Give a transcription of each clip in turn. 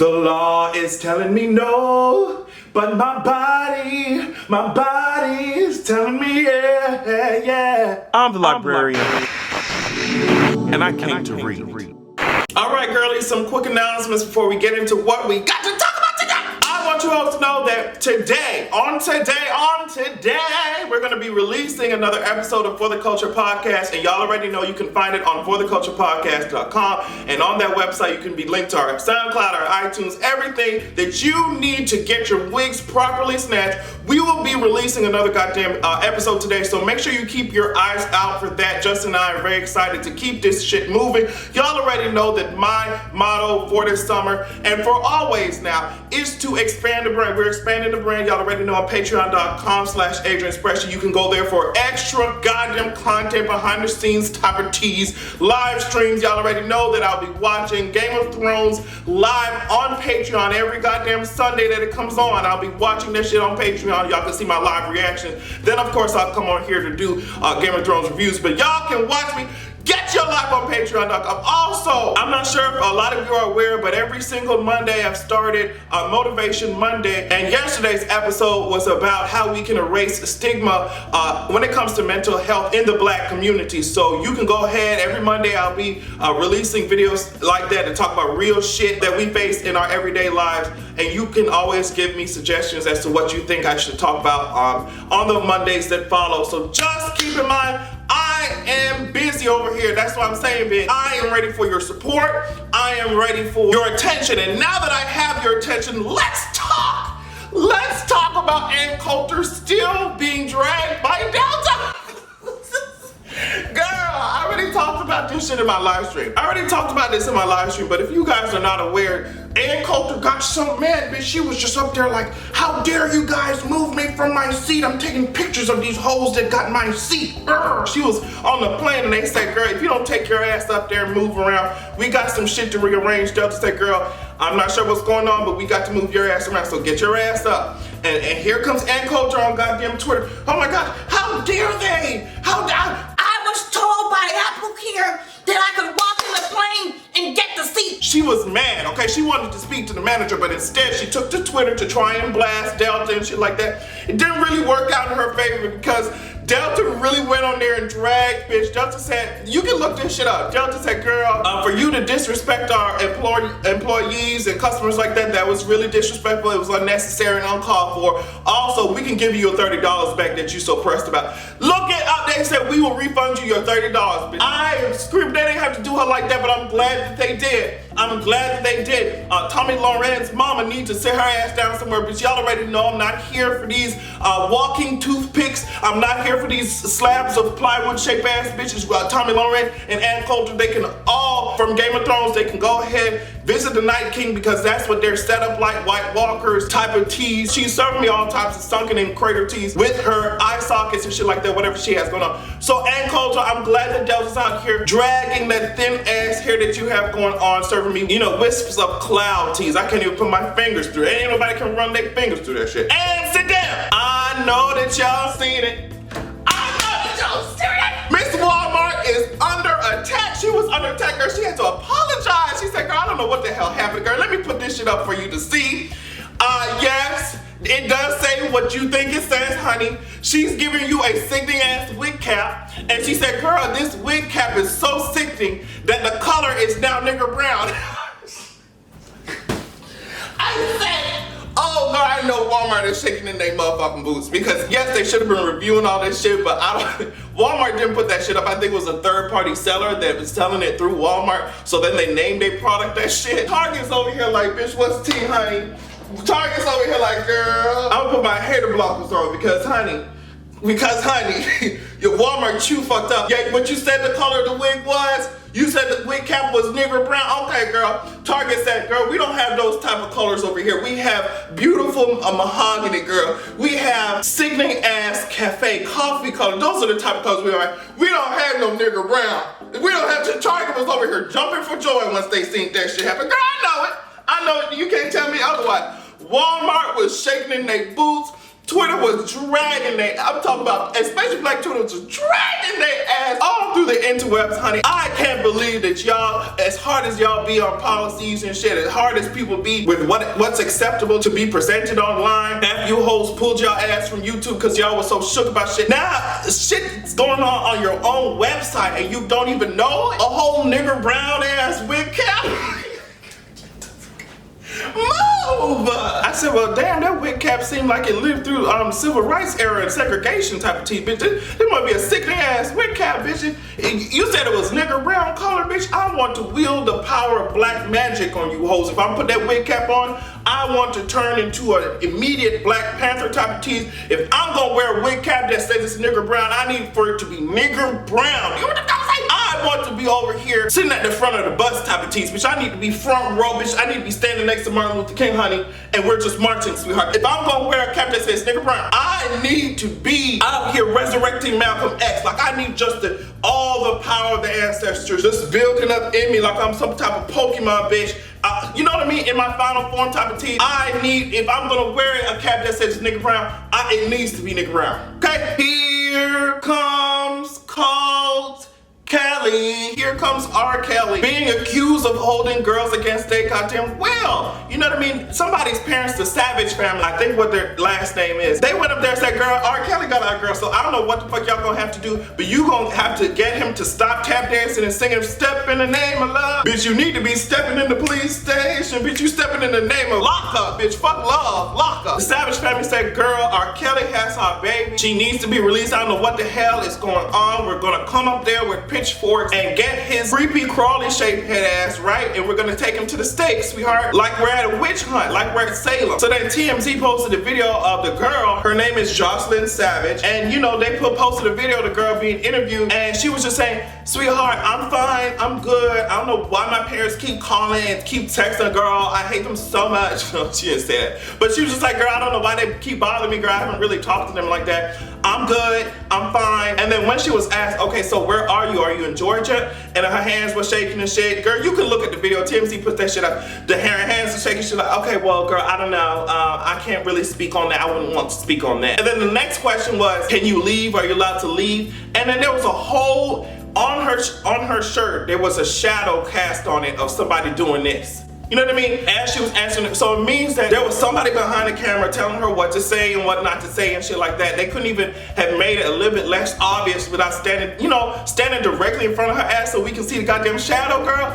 The law is telling me no, but my body is telling me yeah. I'm the librarian, and I came to read. All right, girlies, some quick announcements before we get into what we got to talk about today. I want you all to know that today, we're going to be releasing another episode of For the Culture Podcast, and y'all already know you can find it on fortheculturepodcast.com, and on that website you can be linked to our SoundCloud, our iTunes, everything that you need to get your wigs properly snatched. We will be releasing another goddamn episode today, so make sure you keep your eyes out for that. Justin and I are very excited to keep this shit moving. Y'all already know that my motto for this summer and for always now is to expand the brand. We're expanding the brand. Y'all already know on patreon.com/AdrianExpression. You can go there for extra goddamn content, behind the scenes type of teas, live streams. Y'all already know that I'll be watching Game of Thrones live on Patreon every goddamn Sunday that it comes on. I'll be watching that shit on Patreon. Y'all can see my live reaction. Then of course I'll come on here to do Game of Thrones reviews, but y'all can watch me. Get your life on patreon.com. Also, I'm not sure if a lot of you are aware, but every single Monday I've started Motivation Monday, and yesterday's episode was about how we can erase stigma when it comes to mental health in the Black community. So you can go ahead, every Monday I'll be releasing videos like that to talk about real shit that we face in our everyday lives, and you can always give me suggestions as to what you think I should talk about on the Mondays that follow. So just keep in mind, I am busy over here. That's what I'm saying, bitch. I am ready for your support. I am ready for your attention. And now that I have your attention, let's talk. Let's talk about Ann Coulter still being dragged by Delta. Girl, I already talked about this shit in my live stream. But if you guys are not aware, Ann Coulter got so mad, bitch. She was just up there like, how dare you guys move me from my seat? I'm taking pictures of these hoes that got my seat. She was on the plane and they said, girl, if you don't take your ass up there and move around, we got some shit to rearrange. Delta said, girl, I'm not sure what's going on, but we got to move your ass around, so get your ass up. And here comes Ann Coulter on goddamn Twitter. Oh my God, how dare they? I was told by Apple here that I could walk in the plane and get the seat. She was mad, okay? She wanted to speak to the manager, but instead she took to Twitter to try and blast Delta and shit like that. It didn't really work out in her favor because Delta really went on there and dragged, bitch. Delta said, you can look this shit up. Delta said, girl, for you to disrespect our employees and customers like that, that was really disrespectful. It was unnecessary and uncalled for. Also, we can give you your $30 back that you so pressed about. Look it up. They said we will refund you your $30, bitch. I am screaming. They didn't have to do her like that, but I'm glad that they did. Tomi Lahren's mama needs to sit her ass down somewhere, but y'all already know I'm not here for these walking toothpicks. I'm not here for these slabs of plywood shaped ass bitches. Tomi Lahren and Ann Coulter, they can all, from Game of Thrones, they can go ahead, visit the Night King, because that's what they're set up like, White Walkers type of teas. She's serving me all types of sunken in crater teas with her eye sockets and shit like that, whatever she has going on. So Ann Coulter, I'm glad that Delta's out here dragging that thin ass hair that you have going on, serving me, wisps of cloud teas. I can't even put my fingers through it. Ain't nobody can run their fingers through that shit. And sit down. I know that y'all seen it. Miss Walmart is under attack. She was under attack, girl. She had to apologize. She said, girl, I don't know what the hell happened, girl. Let me put this shit up for you to see. Yes, it does say what you think it says, honey. She's giving you a sickening ass wig cap. And she said, girl, this wig cap is so sickening that the color is now nigger brown. I said, oh God, I know Walmart is shaking in their motherfucking boots, because yes, they should have been reviewing all this shit, but Walmart didn't put that shit up. I think it was a third-party seller that was selling it through Walmart, so then they named their product that shit. Target's over here like, bitch, what's tea, honey? Target's over here like, girl, I'm gonna put my hater blockers on because honey, your Walmart, you fucked up. Yeah, what you said the color of the wig was? You said the wig cap was nigger brown. Okay, girl. Target said, girl, we don't have those type of colors over here. We have beautiful mahogany, girl. We have sickening ass cafe coffee color. Those are the type of colors we have. We don't have no nigger brown. We don't have to. Target was over here jumping for joy once they seen that shit happen. Girl, I know it. You can't tell me otherwise. Walmart was shaking in their boots. Twitter was dragging I'm talking about, especially Black Twitter was dragging their ass all through the interwebs, honey. I can't believe that y'all, as hard as y'all be on policies and shit, as hard as people be with what's acceptable to be presented online, half you hoes pulled y'all ass from YouTube because y'all was so shook about shit. Now, shit's going on your own website and you don't even know it? A whole nigger brown ass wig cap. Move! I said, well, damn, that wig cap seemed like it lived through civil rights era and segregation type of tea, bitch. This might be a sickening ass wig cap, bitch. You said it was nigger brown color, bitch. I want to wield the power of black magic on you hoes. If I put that wig cap on, I want to turn into an immediate Black Panther type of tease. If I'm gonna wear a wig cap that says it's nigger brown, I need for it to be nigger brown. You know what I'm saying? I want to be over here sitting at the front of the bus type of tease, bitch. I need to be front row, bitch. I need to be standing next to Martin Luther King, honey, and we're just marching, sweetheart. If I'm gonna wear a cap that says nigger brown, I need to be out here resurrecting Malcolm X. Like I need just all the power of the ancestors just building up in me like I'm some type of Pokemon, bitch. You know what I mean? In my final form type of team, I need, if I'm gonna wear a cap that says nigger brown, it needs to be nigger brown. Okay? Here comes Colt Kelly. Here comes R. Kelly being accused of holding girls against their goddamn will. You know what I mean? Somebody's parents, the Savage family, I think what their last name is, they went up there and said, girl, R. Kelly got our girl, so I don't know what the fuck y'all gonna have to do, but you gonna have to get him to stop tap dancing and singing Step in the Name of Love. Bitch, you need to be stepping in the police station. Bitch, you stepping in the name of lockup, bitch. Fuck love, lockup. The Savage family said, girl, R. Kelly has her baby. She needs to be released. I don't know what the hell is going on. We're gonna come up there with pitchforks and get his creepy crawly shaped head ass, right? And we're gonna take him to the stake, sweetheart. Like we're at a witch hunt, like we're at Salem. So then TMZ posted a video of the girl. Her name is Jocelyn Savage. And you know, they posted a video of the girl being interviewed and she was just saying, sweetheart, I'm fine, I'm good. I don't know why my parents keep calling and keep texting, girl. I hate them so much. No, she didn't say that. But she was just like, girl, I don't know why they keep bothering me, girl. I haven't really talked to them like that. I'm good, I'm fine. And then when she was asked, okay, so where are you? Are you in Georgia? And her hands were shaking and shit. Girl, you can look at the video. TMZ put that shit up. The hands are shaking. She's like, okay, well, girl, I don't know. I can't really speak on that. I wouldn't want to speak on that. And then the next question was, can you leave? Are you allowed to leave? And then there was a whole, on her shirt, there was a shadow cast on it of somebody doing this. You know what I mean? As she was answering it. So it means that there was somebody behind the camera telling her what to say and what not to say and shit like that. They couldn't even have made it a little bit less obvious without standing directly in front of her ass so we can see the goddamn shadow, girl.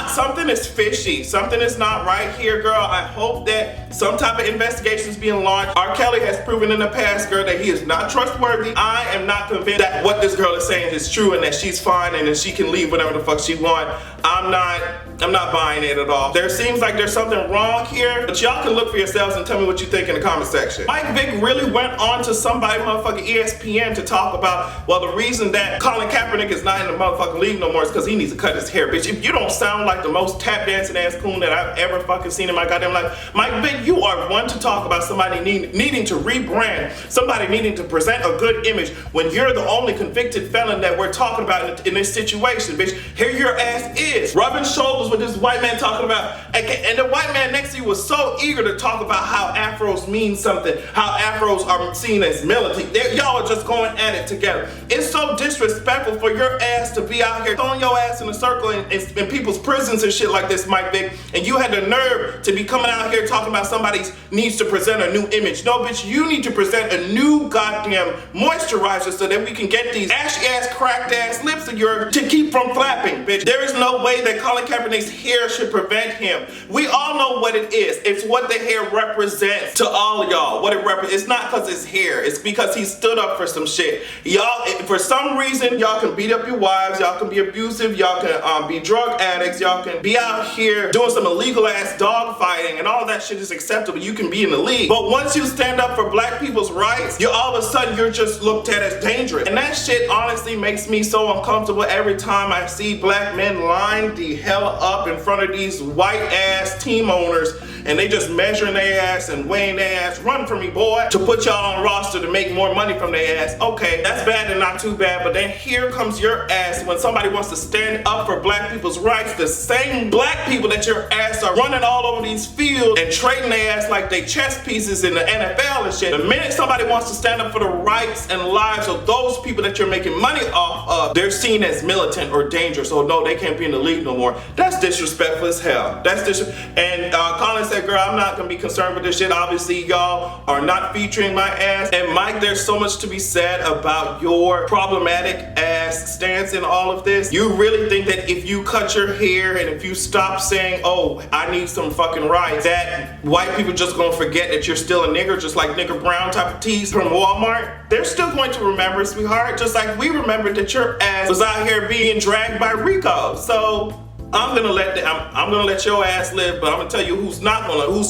Something is fishy. Something is not right here, girl. I hope that some type of investigation is being launched. R. Kelly has proven in the past, girl, that he is not trustworthy. I am not convinced that what this girl is saying is true and that she's fine and that she can leave whatever the fuck she wants. I'm not buying it at all. There seems like there's something wrong here, but y'all can look for yourselves and tell me what you think in the comment section. Mike Vick really went on to somebody motherfucking ESPN to talk about, well, the reason that Colin Kaepernick is not in the motherfucking league no more is because he needs to cut his hair, bitch. If you don't sound like the most tap dancing ass coon that I've ever fucking seen in my goddamn life, Mike Vick, you are one to talk about somebody needing to rebrand, somebody needing to present a good image when you're the only convicted felon that we're talking about in this situation, bitch. Here your ass is, rubbing shoulders with this white man talking about, and the white man next to you was so eager to talk about how afros mean something, how afros are seen as militant. Y'all are just going at it together. It's so disrespectful for your ass to be out here throwing your ass in a circle in people's prisons and shit like this, Mike Vick, and you had the nerve to be coming out here talking about somebody needs to present a new image. No, bitch, you need to present a new goddamn moisturizer so that we can get these ashy ass, cracked ass lips of yours to keep from flapping, bitch. There is no way that Colin Kaepernick's hair should prevent him. We all know what it is. It's what the hair represents to all of y'all. What it represents. It's not because it's hair. It's because he stood up for some shit. Y'all, for some reason, y'all can beat up your wives. Y'all can be abusive. Y'all can be drug addicts. Y'all can be out here doing some illegal ass dog fighting, and all that shit is acceptable. You can be in the league. But once you stand up for black people's rights, all of a sudden you're just looked at as dangerous. And that shit honestly makes me so uncomfortable every time I see black men lined the hell up in front of these white ass team owners and they just measuring their ass and weighing their ass. Run for me, boy, to put y'all on roster to make more money from their ass. Okay, that's bad and not too bad, but then here comes your ass when somebody wants to stand up for black people's rights. The same black people that your ass are running all over these fields and trading their ass like they chess pieces in the NFL and shit. The minute somebody wants to stand up for the rights and lives of those people that you're making money off of, they're seen as militant or dangerous. So no, they can't be in the league no more. That's disrespectful as hell. That's And Colin said, girl, I'm not gonna be concerned with this shit. Obviously, y'all are not featuring my ass. And Mike, there's so much to be said about your problematic ass stance in all of this. You really think that if you cut your hair and if you stop saying, oh, I need some fucking rights, that white people just gonna forget that you're still a nigger, just like nigger brown type of tees from Walmart? They're still going to remember, sweetheart, just like we remembered that your ass was out here being dragged by Rico. So I'm gonna let your ass live, but I'm gonna tell you who's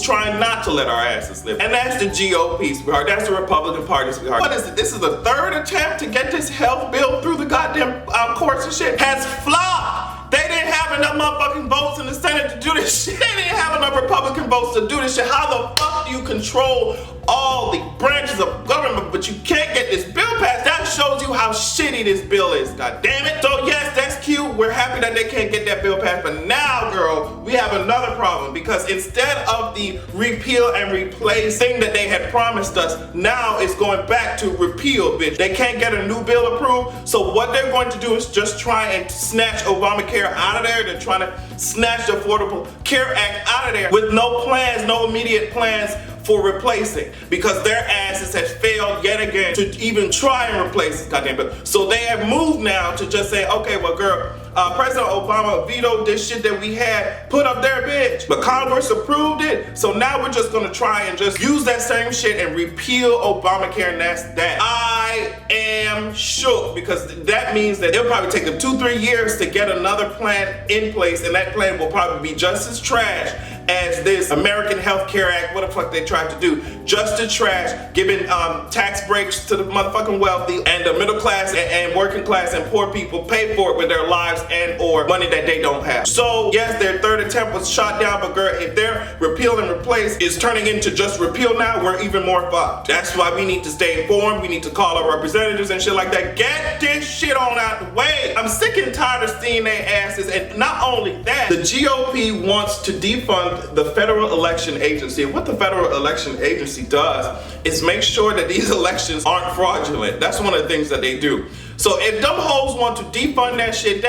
trying not to let our asses live. And that's the GOP, sweetheart. That's the Republican Party, sweetheart. What is it? This is the third attempt to get this health bill through the goddamn courts and shit. Has flopped. They didn't have enough motherfucking votes in the Senate to do this shit. They didn't have enough Republican votes to do this shit. How the fuck do you control all the branches of government, but you can't get this bill passed? That shows you how shitty this bill is, god damn it. So yes, that's cute. We're happy that they can't get that bill passed, but now, girl, we have another problem, because instead of the repeal and replace thing that they had promised us, now it's going back to repeal, bitch. They can't get a new bill approved, so what they're going to do is just try and snatch Obamacare out of there. They're trying to snatch the Affordable Care Act out of there with no plans, no immediate plans for replacing, because their asses has failed yet again to even try and replace this goddamn bill. So they have moved now to just say, okay, well, girl, President Obama vetoed this shit that we had put up there, bitch, but Congress approved it. So now we're just gonna try and just use that same shit and repeal Obamacare, and that's that. I am shook, because that means that it'll probably take them 2-3 years to get another plan in place, and that plan will probably be just as trash as this American Health Care Act, what the fuck they tried to do. Just as trash, giving tax breaks to the motherfucking wealthy, and the middle class and working class and poor people pay for it with their lives and or money that they don't have. So yes, their third attempt was shot down, but girl, if their repeal and replace is turning into just repeal now, we're even more fucked. That's why we need to stay informed. We need to call our representatives and shit like that. Get this shit on out the way. I'm sick and tired of seeing their asses. And not only that, the GOP wants to defund the Federal Election Agency. And what the Federal Election Agency does is make sure that these elections aren't fraudulent. That's one of the things that they do. So if them hoes want to defund that shit,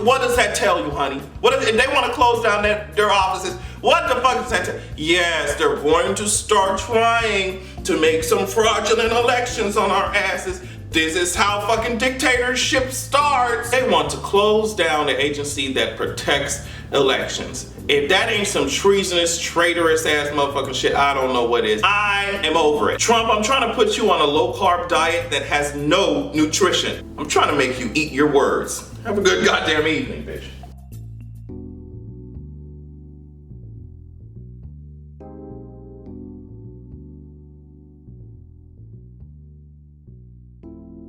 what does that tell you, honey? If they want to close down their offices, what the fuck does that tell? Yes, they're going to start trying to make some fraudulent elections on our asses. This is how fucking dictatorship starts. They want to close down the agency that protects elections. If that ain't some treasonous, traitorous ass motherfucking shit, I don't know what is. I am over it. Trump, I'm trying to put you on a low carb diet that has no nutrition. I'm trying to make you eat your words. Have a good goddamn evening, bitch.